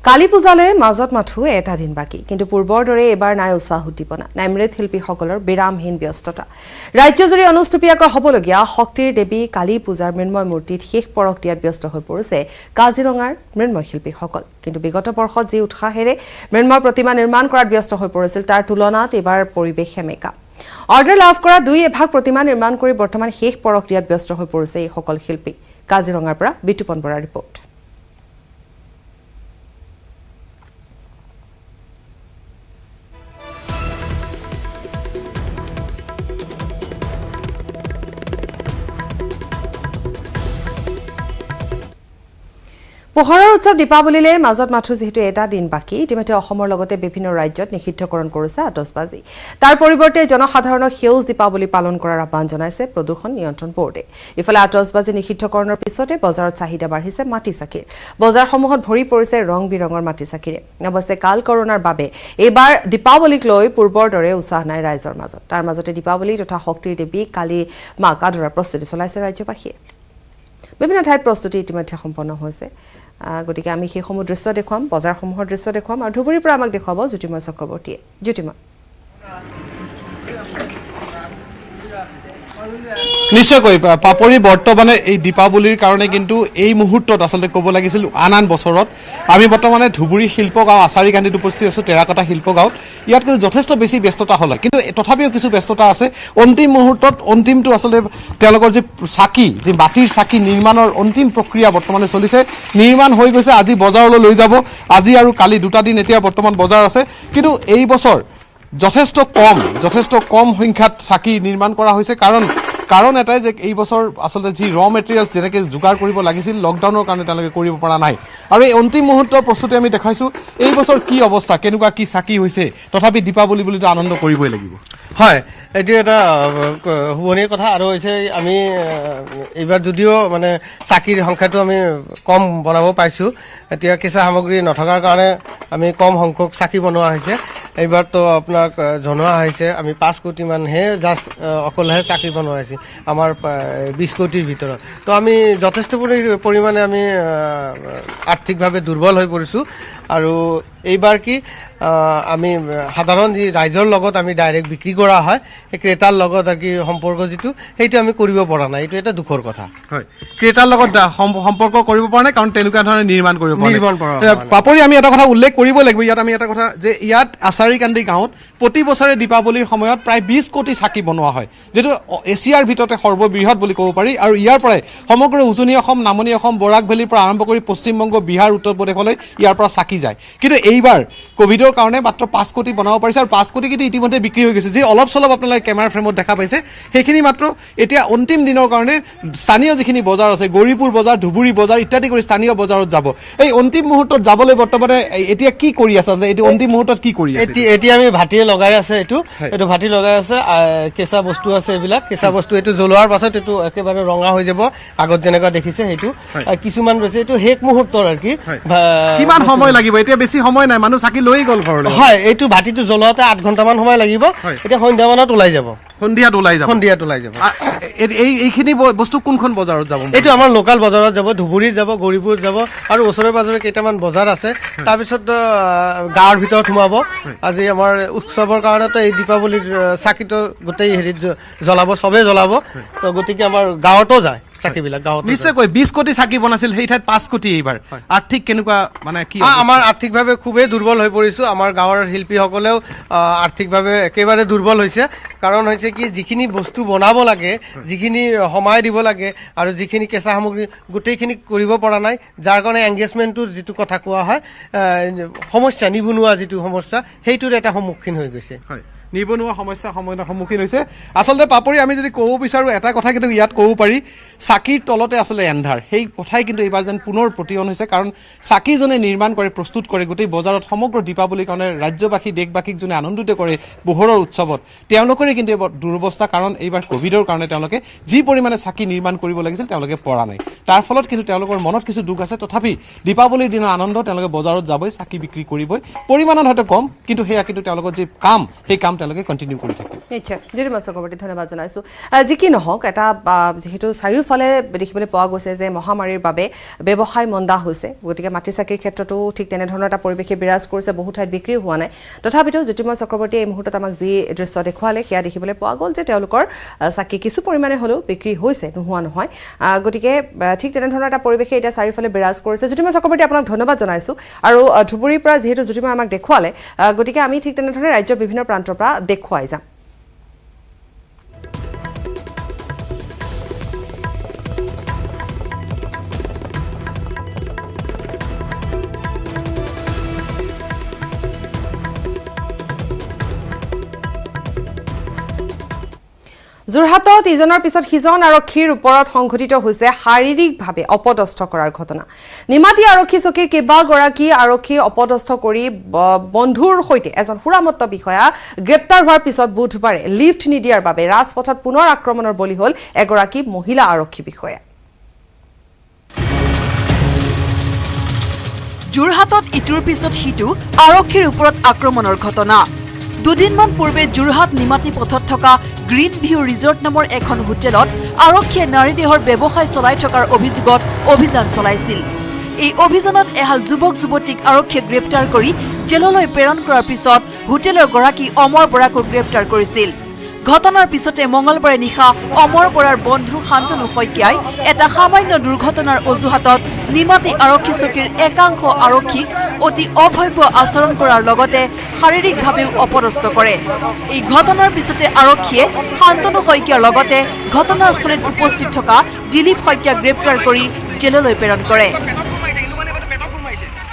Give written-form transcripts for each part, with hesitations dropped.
কালী পূজালৈ মাজত মাথো এটা দিন বাকি কিন্তু পূৰ্বৰ দৰে এবাৰ নাই উৎসাহ উদ্দীপনা নাই মৃৎশিল্পীসকলৰ বিৰামহীন ব্যস্ততা ৰাজ্যজুৰি অনুষ্ঠুপীয়াকৈ হ'বলগীয়া শক্তিৰ দেৱী কালী পূজাৰ মৃন্ময় মূৰ্তিত শেষ পৰখ দিয়াত ব্যস্ত হৈ পৰিছে কাজিৰঙাৰ মৃন্ময় শিল্পীসকল কিন্তু বিগত বৰ্ষত যি উৎসাহেৰে মৃন্ময় প্ৰতিমা নিৰ্মাণ কৰাত ব্যস্ত হৈ পৰিছিল তাৰ তুলনাত এবাৰ পৰিৱেশ সেমেকা অৰ্ডাৰ লাভ কৰা 2 প্ৰতিমা নিৰ্মাণ কৰি বৰ্তমান শেষ পৰখ দিয়াত ব্যস্ত হৈ পৰিছে এই সকল শিল্পী কাজিৰঙাৰ পৰা বিতুপন বৰাৰ ৰিপৰ্ট পোহৰৰ উৎসৱ দীপাৱলীলৈ মাজত মাথো যেহেতু এটা দিন বাকি ইতিমধ্যে অসমৰ লগতে বিভিন্ন ৰাজ্যত নিষিদ্ধকৰণ কৰিছে আতচবাজি তাৰ পৰিৱৰ্তে জনসাধাৰণক সেউজ দীপাৱলী পালন কৰাৰ আহ্বান জনাইছে প্ৰদূষণ নিয়ন্ত্ৰণ বোৰ্ডে ইফালে আতচবাজি নিষিদ্ধকৰণৰ পিছতে বজাৰত চাহিদা বাঢ়িছে মাটি চাকিৰ বজাৰসমূহত ভৰি পৰিছে ৰং বিৰঙৰ মাটি চাকিৰে অৱশ্যে কাল কৰোনাৰ বাবে এইবাৰ দীপাৱলীক লৈ পূৰ্বৰ দৰে উৎসাহ নাই ৰাইজৰ মাজত তাৰ মাজতে দীপাৱলী তথা শক্তিৰ দেৱী কালী মাক আদৰাৰ প্ৰস্তুতি চলাইছে ৰাজ্যবাসীয়ে বিভিন্ন ঠাইত প্ৰস্তুতি ইতিমধ্যে সম্পন্ন হৈছে গতিকে আমি সেই সমূহ দৃশ্য দেখুৱাম বজাৰসমূহৰ দৃশ্য দেখুৱাম আৰু ধুবুৰীৰ পৰা আমাক দেখুৱাব জ্যোতিময় চক্ৰৱৰ্তীয়ে জ্যোতিময় নিশ্চয়কৈ পাপৰি বৰ্তমানে এই দীপাৱলীৰ কাৰণে কিন্তু এই মুহূৰ্তত আচলতে ক'ব লাগিছিল আন বছৰত আমি বৰ্তমানে ধুবুৰী শিল্পগাঁও আচাৰী গান্ধীত উপস্থিত আছোঁ টেৰাকটা শিল্পগাঁৱত ইয়াত কিন্তু যথেষ্ট বেছি ব্যস্ততা হ'ল কিন্তু তথাপিও কিছু ব্যস্ততা আছে অন্তিম মুহূৰ্তত অন্তিমটো আচলতে তেওঁলোকৰ যে চাকি যে মাটিৰ চাকি নিৰ্মাণৰ অন্তিম প্ৰক্ৰিয়া বৰ্তমানে চলিছে নিৰ্মাণ হৈ গৈছে আজি বজাৰলৈ লৈ যাব আজি আৰু কালি দুটা দিন এতিয়া বৰ্তমান বজাৰ আছে কিন্তু এই বছৰ যথেষ্ট কম সংখ্যাত চাকি নিৰ্মাণ কৰা হৈছে কাৰণ এটাই যে এই বছৰ আচলতে যি ৰ মেটেৰিয়েলছ যেনেকৈ যোগাৰ কৰিব লাগিছিল লকডাউনৰ কাৰণে তেওঁলোকে কৰিব পৰা নাই আৰু এই অন্তিম মুহূৰ্তৰ প্ৰস্তুতি আমি দেখাইছোঁ এই বছৰ কি অৱস্থা কেনেকুৱা কি চাকি হৈছে তথাপি দীপাৱলী বুলিতো আনন্দ কৰিবই লাগিব হয় এইটো এটা শুভনীয় কথা আৰু হৈছে আমি এইবাৰ যদিও মানে চাকিৰ সংখ্যাটো আমি কম বনাব পাইছোঁ এতিয়া কেঁচা সামগ্ৰী নথকাৰ কাৰণে আমি কম সংখ্যক চাকি বনোৱা হৈছে এইবাৰতো আপোনাক জনোৱা হৈছে আমি 5 কোটিমানহে জাষ্ট অকলেহে চাকি বনোৱা হৈছে আমাৰ 20 কোটিৰ ভিতৰত তো আমি যথেষ্ট পৰিমাণে আমি আৰ্থিকভাৱে দুৰ্বল হৈ পৰিছোঁ আৰু এইবাৰ কি আমি সাধাৰণ যি ৰাইজৰ লগত আমি ডাইৰেক্ট বিক্ৰী কৰা হয় সেই ক্ৰেতাৰ লগত আৰু কি সম্পৰ্ক যিটো সেইটো আমি কৰিব পৰা নাই এইটো এটা দুখৰ কথা হয় ক্ৰেতাৰ লগত সম্পৰ্ক কৰিব পৰা নাই কাৰণ তেনেকুৱা ধৰণে নিৰ্মাণ কৰিব পৰা পাপৰি আমি এটা কথা উল্লেখ কৰিব লাগিব ইয়াত আমি এটা কথা যে ইয়াত আচাৰীকান্দি গাঁৱত প্ৰতি বছৰে দীপাৱলীৰ সময়ত প্ৰায় 20 কোটি চাকি বনোৱা হয় যেটো এছিয়াৰ ভিতৰতে সৰ্ববৃহৎ বুলি ক'ব পাৰি আৰু ইয়াৰ পৰাই সমগ্ৰ উজনি অসম নামনি অসম বৰাক ভেলীৰ পৰা আৰম্ভ কৰি পশ্চিমবংগ বিহাৰ উত্তৰ প্ৰদেশলৈ ইয়াৰ পৰা চাকি যায় কিন্তু এইবাৰ কোভিডৰ কাৰণে মাত্ৰ 5 কোটি বনাব পাৰিছে আৰু 5 কোটি কিন্তু ইতিমধ্যে বিক্ৰী হৈ গৈছে যে অলপ চলপ আপোনালোকে কেমেৰা ফ্ৰেমত দেখা পাইছে সেইখিনি মাত্ৰ এতিয়া অন্তিম দিনৰ কাৰণে স্থানীয় যিখিনি বজাৰ আছে গৌৰীপুৰ বজাৰ ধুবুৰী বজাৰ ইত্যাদি কৰি স্থানীয় বজাৰত যাব এই অন্তিম মুহূৰ্তত যাবলৈ বৰ্তমানে এতিয়া কি কৰি আছে এইটো অন্তিম মুহূৰ্তত কি কৰি আছে এতিয়া আমি ভাটিয়ে লগাই আছে এইটো ভাটি লগাই আছে কেঁচা বস্তু আছে এইবিলাক কেঁচা বস্তু এইটো জ্বলোৱাৰ পাছত এইটো একেবাৰে ৰঙা হৈ যাব আগত যেনেকুৱা দেখিছে সেইটো কিছুমান ৰৈছে এইটো শেষ মুহূৰ্তৰ আৰু কি কিমান সময় লাগিব এতিয়া বেছি সময় নাই মানুহ চাকি লৈ গ'ল ঘৰলৈ হয় এইটো ভাটিটো জ্বলাওঁতে 8 ঘণ্টামান সময় লাগিব এতিয়া সন্ধিয়ামানত ওলাই যাব সন্ধিয়াত ওলাই যাব এইখিনি বস্তু কোনখন বজাৰত যাব এইটো আমাৰ লোকাল বজাৰত যাব ধুবুৰীত যাব গৌৰীপুৰত যাব আৰু ওচৰে পাজৰে কেইটামান বজাৰ আছে তাৰপিছত গাঁৱৰ ভিতৰত সোমাব আজি আমাৰ উৎসৱৰ কাৰণেতো এই দীপাৱলীৰ চাকিটো গোটেই হেৰিত জ্বলাব চবেই জ্বলাব তো গতিকে আমাৰ গাঁৱতো যায় চাকিবিলাক গাঁৱত নিশ্চয়কৈ 20 কোটি চাকি বনাইছিল সেই ঠাইত 5 কোটি এইবাৰ আৰ্থিক কেনেকুৱা মানে কি আমাৰ আৰ্থিকভাৱে খুবেই দুৰ্বল হৈ পৰিছোঁ আমাৰ গাঁৱৰ শিল্পীসকলেও আৰ্থিকভাৱে একেবাৰে দুৰ্বল হৈছে কাৰণ হৈছে কি যিখিনি বস্তু বনাব লাগে যিখিনি সময় দিব লাগে আৰু যিখিনি কেঁচা সামগ্ৰী গোটেইখিনি কৰিব পৰা নাই যাৰ কাৰণে এংগেজমেণ্টটোৰ যিটো কথা কোৱা হয় সমস্যা নিবনুৱা যিটো সমস্যা সেইটোৰ এটা সন্মুখীন হৈ গৈছে নিবনুৱা সমস্যাৰ সন্মুখীন হৈছে আচলতে পাপৰি আমি যদি ক'ব বিচাৰোঁ এটা কথা কিন্তু ইয়াত ক'ব পাৰি চাকিৰ তলতে আচলতে এন্ধাৰ সেই কথাই কিন্তু এইবাৰ যেন পুনৰ প্ৰতিয়ন হৈছে কাৰণ চাকিজনে নিৰ্মাণ কৰে প্ৰস্তুত কৰে গোটেই বজাৰত সমগ্ৰ দীপাৱলীৰ কাৰণে ৰাজ্যবাসী দেশবাসীক যোনে আনন্দিত কৰে পোহৰৰ উৎসৱত তেওঁলোকৰে কিন্তু দুৰৱস্থা কাৰণ এইবাৰ কোভিডৰ কাৰণে তেওঁলোকে যি পৰিমাণে চাকি নিৰ্মাণ কৰিব লাগিছিল তেওঁলোকে পৰা নাই তাৰ ফলত কিন্তু তেওঁলোকৰ মনত কিছু দুখ আছে তথাপি দীপাৱলীৰ দিনৰ আনন্দ তেওঁলোকে বজাৰত যাবই চাকি বিক্ৰী কৰিবই পৰিমাণত হয়তো কম কিন্তু সেয়া কিন্তু তেওঁলোকৰ যি কাম সেই কামটো তেওঁলোকে কণ্টিনিউ কৰি থাকিব নিশ্চয় জ্যোতিৰ্ময় চক্ৰৱৰ্তী ধন্যবাদ জনাইছোঁ যি কি নহওক এটা যিহেতু চাৰিওফালে দেখিবলৈ পোৱা গৈছে যে মহামাৰীৰ বাবে ব্যৱসায় মন্দা হৈছে গতিকে মাটি চাকিৰ ক্ষেত্ৰতো ঠিক তেনেধৰণৰ এটা পৰিৱেশে বিৰাজ কৰিছে বহু ঠাইত বিক্ৰী হোৱা নাই তথাপিতো জ্যোতিৰ্ময় চক্ৰৱৰ্তীয়ে এই মুহূৰ্তত আমাক যি দৃশ্য দেখুৱালে সেয়া দেখিবলৈ পোৱা গ'ল যে তেওঁলোকৰ চাকি কিছু পৰিমাণে হ'লেও বিক্ৰী হৈছে নোহোৱা নহয় গতিকে ঠিক তেনেধৰণৰ এটা পৰিৱেশে এতিয়া চাৰিওফালে বিৰাজ কৰিছে জ্যোতিৰ্ময় চক্ৰৱৰ্তী আপোনাক ধন্যবাদ জনাইছোঁ আৰু ধুবুৰীৰ পৰা যিহেতু জ্যোতিৰ্ময় আমাক দেখুৱালে গতিকে আমি ঠিক তেনেধৰণে ৰাজ্যৰ বিভিন্ন প্ৰান্তৰ পৰা দেখুৱাই যাম যোৰহাটত ইজনৰ পিছত সিজন আৰক্ষীৰ ওপৰত সংঘটিত হৈছে শাৰীৰিকভাৱে অপদস্থ কৰাৰ ঘটনা নিমাতী আৰক্ষী চকীৰ কেইবাগৰাকী আৰক্ষী অপদস্থ কৰি বন্ধুৰ সৈতে এজন সুৰামত্ত বিষয়া গ্ৰেপ্তাৰ হোৱাৰ পিছত বুধবাৰে লিফ্ট নিদিয়াৰ বাবে ৰাজপথত পুনৰ আক্ৰমণৰ বলি হ'ল এগৰাকী মহিলা আৰক্ষী বিষয়া যোৰহাটত ইটোৰ পিছত সিটো আৰক্ষীৰ ওপৰত আক্ৰমণৰ ঘটনা দুদিনমান পূৰ্বে যোৰহাট নিমাতী পথত থকা গ্ৰীণ ভিউ ৰিজৰ্ট নামৰ এখন হোটেলত আৰক্ষীয়ে নাৰী দেহৰ ব্যৱসায় চলাই থকাৰ অভিযোগত অভিযান চলাইছিল এই অভিযানত এহাল যুৱক যুৱতীক আৰক্ষীয়ে গ্ৰেপ্তাৰ কৰি জেললৈ প্ৰেৰণ কৰাৰ পিছত হোটেলৰ গৰাকী অমৰ বৰাকো গ্ৰেপ্তাৰ কৰিছিল ঘটনাৰ পিছতে মঙলবাৰে নিশা অমৰ বৰাৰ বন্ধু শান্তনু শইকীয়াই এটা সামান্য দুৰ্ঘটনাৰ অজুহাতত নিমাতী আৰক্ষী চকীৰ একাংশ আৰক্ষীক অতি অভব্য আচৰণ কৰাৰ লগতে শাৰীৰিকভাৱেও অপদস্থ কৰে এই ঘটনাৰ পিছতে আৰক্ষীয়ে শান্তনু শইকীয়াৰ লগতে ঘটনাস্থলীত উপস্থিত থকা দিলীপ শইকীয়াক গ্ৰেপ্তাৰ কৰি জেললৈ প্ৰেৰণ কৰে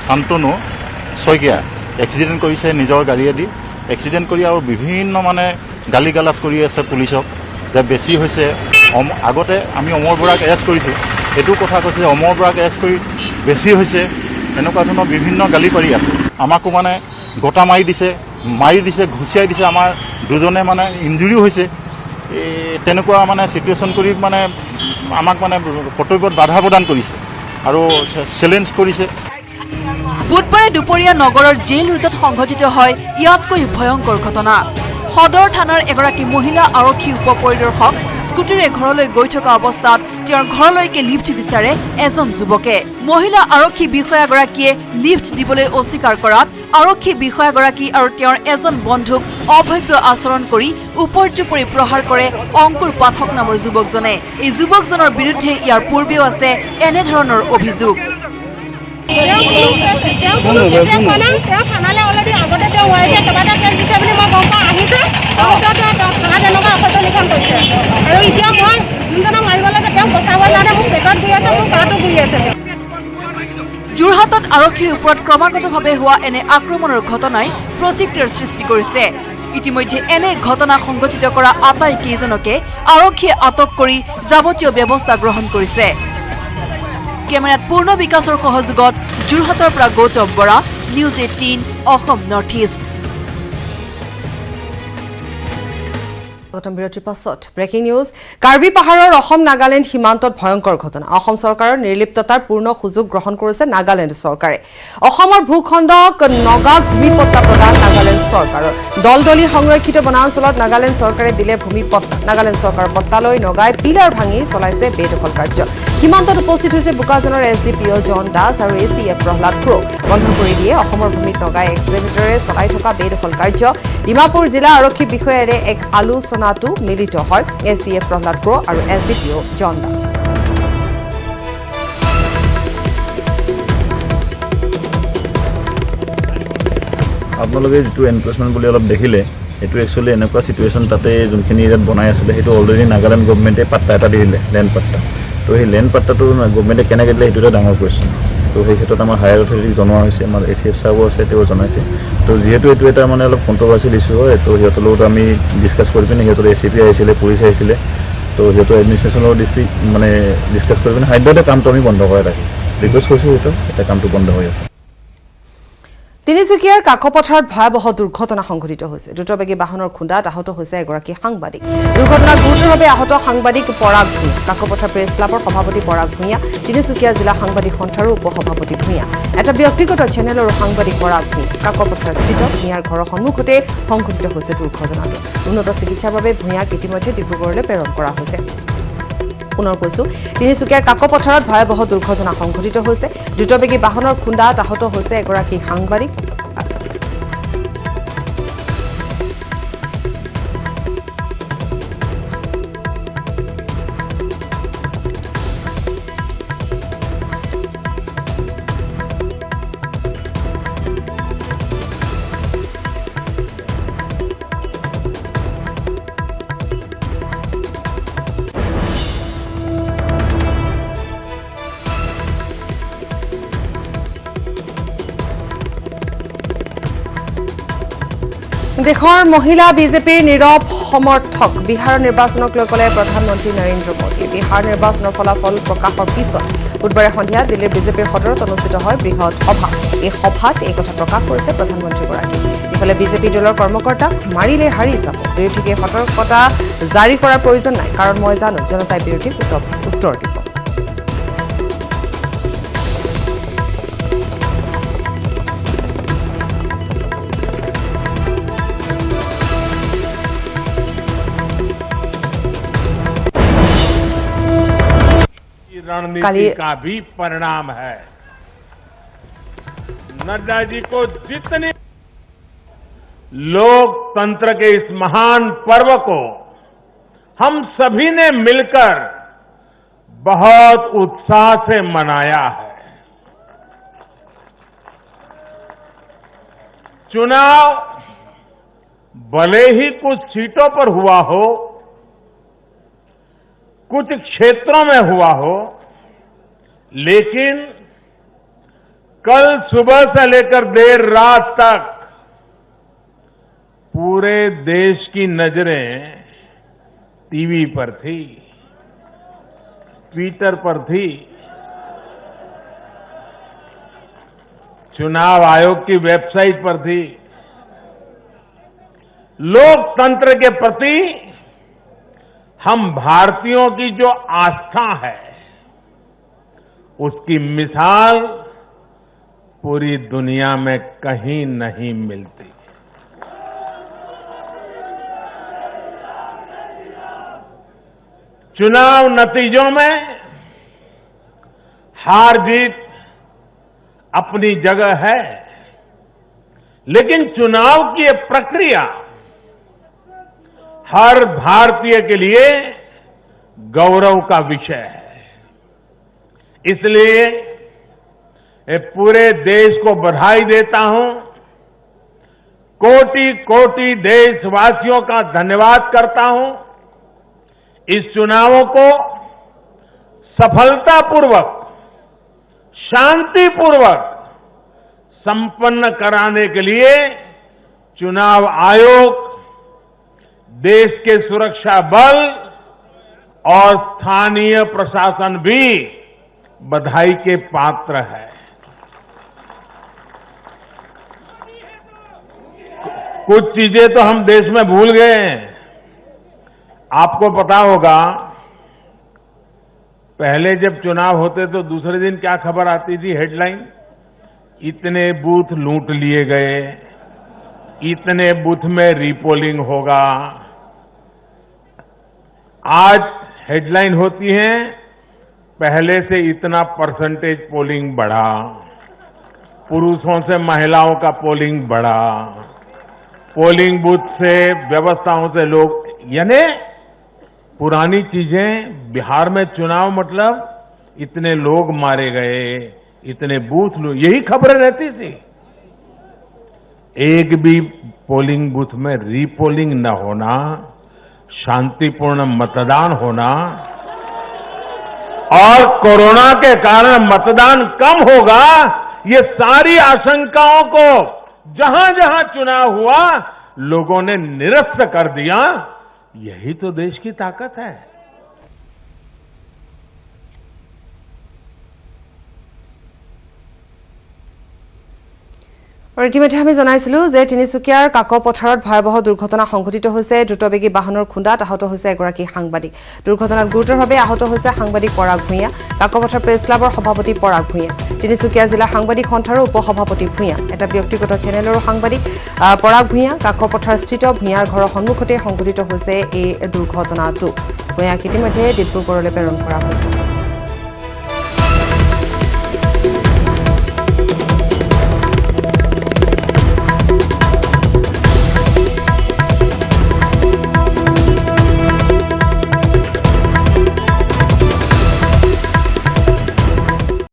শান্তনু শইকীয়া এক্সিডেণ্ট কৰিছে নিজৰ গাড়ীয়েদি এক্সিডেণ্ট কৰি আৰু বিভিন্ন মানে গালি গালাজ কৰি আছে পুলিচক যে বেছি হৈছে আগতে আমি অমৰ বৰাক এৰেষ্ট কৰিছোঁ এইটো কথা কৈছে যে অমৰ বৰাক এৰেষ্ট কৰি বেছি হৈছে এনেকুৱা ধৰণৰ বিভিন্ন গালি পাৰি আছে আমাকো মানে গোটা মাৰি দিছে ঘুচিয়াই দিছে আমাৰ দুজনে মানে ইঞ্জুৰিও হৈছে তেনেকুৱা মানে চিটুৱেশ্যন কৰি মানে আমাক মানে কৰ্তব্যত বাধা প্ৰদান কৰিছে আৰু চেলেঞ্জ কৰিছে বুধবাৰে দুপৰীয়া নগৰৰ জেইল ৰোডত সংঘটিত হয় ইয়াতকৈ ভয়ংকৰ ঘটনা সদৰ থানাৰ এগৰাকী মহিলা আৰক্ষী উপ পৰিদৰ্শক স্কুটিৰে ঘৰলৈ গৈ থকা অৱস্থাত তেওঁৰ ঘৰলৈকে লিফ্ট বিচাৰে এজন যুৱকে মহিলা আৰক্ষী বিষয়াগৰাকীয়ে লিফ্ট দিবলৈ অস্বীকাৰ কৰাত আৰক্ষী বিষয়াগৰাকী আৰু তেওঁৰ এজন বন্ধুক অভব্য আচৰণ কৰি উপৰ্যুপৰি প্ৰহাৰ কৰে অংকুৰ পাঠক নামৰ যুৱকজনে এই যুৱকজনৰ বিৰুদ্ধে ইয়াৰ পূৰ্বেও আছে এনেধৰণৰ অভিযোগ যোৰহাটত আৰক্ষীৰ ওপৰত ক্ৰমাগতভাৱে হোৱা এনে আক্ৰমণৰ ঘটনাই প্ৰতিক্ৰিয়াৰ সৃষ্টি কৰিছে ইতিমধ্যে এনে ঘটনা সংঘটিত কৰা আটাইকেইজনকে আৰক্ষীয়ে আটক কৰি যাৱতীয় ব্যৱস্থা গ্ৰহণ কৰিছে কেমেৰাত পূৰ্ণ বিকাশৰ সহযোগত যোৰহাটৰ পৰা Gautam Bora news 18 Assam north east বিৰতিৰ পাছত ব্ৰেকিং নিউজ কাৰ্বি পাহাৰৰ অসম নাগালেণ্ড সীমান্তত ভয়ংকৰ ঘটনা অসম চৰকাৰৰ নিৰ্লিপ্ততাৰ পূৰ্ণ সুযোগ গ্ৰহণ কৰিছে নাগালেণ্ড চৰকাৰে অসমৰ ভূখণ্ডক নগা ভূমিপট্টা প্ৰদান নাগালেণ্ড চৰকাৰৰ দলদলি সংৰক্ষিত বনাঞ্চলত নাগালেণ্ড চৰকাৰে দিলে ভূমিপট্টা নাগালেণ্ড চৰকাৰৰ পট্টালৈ নগাই পিলাৰ ভাঙি চলাইছে বেদখল কাৰ্য সীমান্তত উপস্থিত হৈছে বোকাজানৰ SDPO জন দাস আৰু ACF প্ৰহ্লাদ ক্ৰ বন্ধ কৰি দিয়ে অসমৰ ভূমিত নগাই এক্সিবিটৰে চলাই থকা বেদখল কাৰ্য ডিমাপুৰ জিলা আৰক্ষী বিষয়াৰে এক আলোচনাটো মিলিত হয় ACF প্ৰহ্লাদ ক্ৰ আৰু SDPO জন দাস আপোনালোকে যেটো এনফোৰ্সমেন্ট বুলি অলপ দেখিলে এটো একচুয়ালি এনেকুৱা সিচুৱেশন তাতে যোনখিনি এৰিয়াত বনাই আছিল হেতু অলৰেডি নাগালেণ্ড গভৰ্ণমেণ্টে পাট্টা এটা দিলে লেণ্ড পাট্টা তো সেই লেণ্ড পাট্টাটো গভৰ্ণমেণ্টে কেনেকৈ দিলে হেতু এটা ডাঙৰ কোৱেশ্চন তো সেই ক্ষেত্ৰত আমাৰ হায়াৰ অথৰিটিক জনোৱা হৈছে আমাৰ ACF সাহেব আছে তেওঁ জনাইছে তো যেহেতু এটো এটা মানে অলপ কন্ট্ৰভাৰ্চিয়েল ইস্যু হয় তো সিহঁতৰ লগত আমি ডিসকাস কৰি পিনে সিহঁতৰ ACP আহিছিলে পুলিচ আহিছিলে তো সিহঁতৰ এডমিনিষ্ট্ৰেশ্যনৰ ডিষ্ট্ৰিক্ট মানে ডিসকাস কৰি পিনে হাইড্ৰতে কামটো আমি বন্ধ কৰাই ৰাখি ৰিকুৱেষ্ট কৰিছোঁ এটা কামটো বন্ধ হৈ আছে তিনিচুকীয়াৰ কাকপথাৰত ভয়াৱহ দুৰ্ঘটনা সংঘটিত হৈছে। দ্ৰুতবেগী বাহনৰ খুন্দাত আহত হৈছে এগৰাকী সাংবাদিক। দুৰ্ঘটনাত গুৰুতৰভাৱে আহত সাংবাদিক পৰাগ ভূঞা। কাকপথাৰ প্ৰেছ ক্লাবৰ সভাপতি পৰাগ ভূঞা, তিনিচুকীয়া জিলা সাংবাদিক সন্থাৰ উপসভাপতি ভূঞা, এটা ব্যক্তিগত চেনেলৰ সাংবাদিক পৰাগ ভূঞা। কাকপথাৰস্থিত ভূঞাৰ ঘৰৰ সন্মুখতে সংঘটিত হৈছে দুৰ্ঘটনাটো। উন্নত চিকিৎসাৰ বাবে ভূঞাক ইতিমধ্যে ডিব্ৰুগড়লৈ প্ৰেৰণ কৰা হৈছে। পুনৰ কৈছো, তিনিচুকীয়াৰ কাকপথাৰত ভয়াৱহ দুৰ্ঘটনা সংঘটিত হৈছে। দ্ৰুতবেগী বাহনৰ খুন্দাত আহত হৈছে এগৰাকী সাংবাদিক। দেশৰ মহিলা বিজেপিৰ নীৰৱ সমৰ্থক। বিহাৰৰ নিৰ্বাচনক লৈ ক'লে প্ৰধানমন্ত্ৰী নৰেন্দ্ৰ মোদী। বিহাৰ নিৰ্বাচনৰ ফলাফল প্ৰকাশৰ পিছত বুধবাৰে সন্ধিয়া দিল্লীৰ বিজেপিৰ সদৰত অনুষ্ঠিত হয় বৃহৎ সভা। এই সভাত এই কথা প্ৰকাশ কৰিছে প্ৰধানমন্ত্ৰীগৰাকী। ইফালে বিজেপি দলৰ কৰ্মকৰ্তাক মাৰিলে হাৰি যাব। বিৰোধীকে সতৰ্কতা জাৰি কৰাৰ প্ৰয়োজন নাই, কাৰণ মই জানো জনতাই বিৰোধীক উত্তৰ দিব। रणनीति का भी परिणाम है। नड्डा जी को जितने लोकतंत्र के इस महान पर्व को हम सभी ने मिलकर बहुत उत्साह से मनाया है। चुनाव भले ही कुछ सीटों पर हुआ हो, कुछ क्षेत्रों में हुआ हो, लेकिन कल सुबह से लेकर देर रात तक पूरे देश की नजरें टीवी पर थी, ट्विटर पर थी, चुनाव आयोग की वेबसाइट पर थी। लोकतंत्र के प्रति हम भारतीयों की जो आस्था है, उसकी मिसाल पूरी दुनिया में कहीं नहीं मिलती। चुनाव नतीजों में हार जीत अपनी जगह है, लेकिन चुनाव की ये प्रक्रिया हर भारतीय के लिए गौरव का विषय है। इसलिए मैं पूरे देश को बधाई देता हूं, कोटि कोटि देशवासियों का धन्यवाद करता हूं। इस चुनावों को सफलतापूर्वक, शांतिपूर्वक संपन्न कराने के लिए चुनाव आयोग, देश के सुरक्षा बल और स्थानीय प्रशासन भी बधाई के पात्र है। कुछ चीजें तो हम देश में भूल गए हैं। आपको पता होगा, पहले जब चुनाव होते तो दूसरे दिन क्या खबर आती थी, हेडलाइन, इतने बूथ लूट लिए गए, इतने बूथ में रीपोलिंग होगा। आज हेडलाइन होती है, पहले से इतना परसेंटेज पोलिंग बढ़ा, पुरुषों से महिलाओं का पोलिंग बढ़ा, पोलिंग बूथ से व्यवस्थाओं से लोग, यानी पुरानी चीजें। बिहार में चुनाव मतलब इतने लोग मारे गए, इतने बूथ यही खबरें रहती थी। एक भी पोलिंग बूथ में रीपोलिंग न होना, शांतिपूर्ण मतदान होना, और कोरोना के कारण मतदान कम होगा, ये सारी आशंकाओं को जहां जहां चुनाव हुआ लोगों ने निरस्त कर दिया। यही तो देश की ताकत है। আৰু ইতিমধ্যে আমি জনাইছিলো যে তিনিচুকীয়াৰ কাকপথাৰত ভয়াবহ দুৰ্ঘটনা সংঘটিত হৈছে দ্ৰুতবেগী বাহনৰ খুন্দাত আহত হৈছে এগৰাকী সাংবাদিক দুৰ্ঘটনাত গুৰুতৰভাৱে আহত হৈছে সাংবাদিক পৰাগ ভূঞা কাকপথাৰ প্ৰেছ ক্লাবৰ সভাপতি পৰাগ ভূঞা তিনিচুকীয়া জিলাৰ সাংবাদিক সন্থাৰৰ উপসভাপতি ভূঞা এটা ব্যক্তিগত চেনেলৰো সাংবাদিক পৰাগ ভূঞা কাকপথাৰস্থিত ভূঞাৰ ঘৰৰ সন্মুখতে সংঘটিত হৈছে এই দুৰ্ঘটনাটো ভূঞাক ইতিমধ্যে ডিব্ৰুগড়লৈ প্ৰেৰণ কৰা হৈছে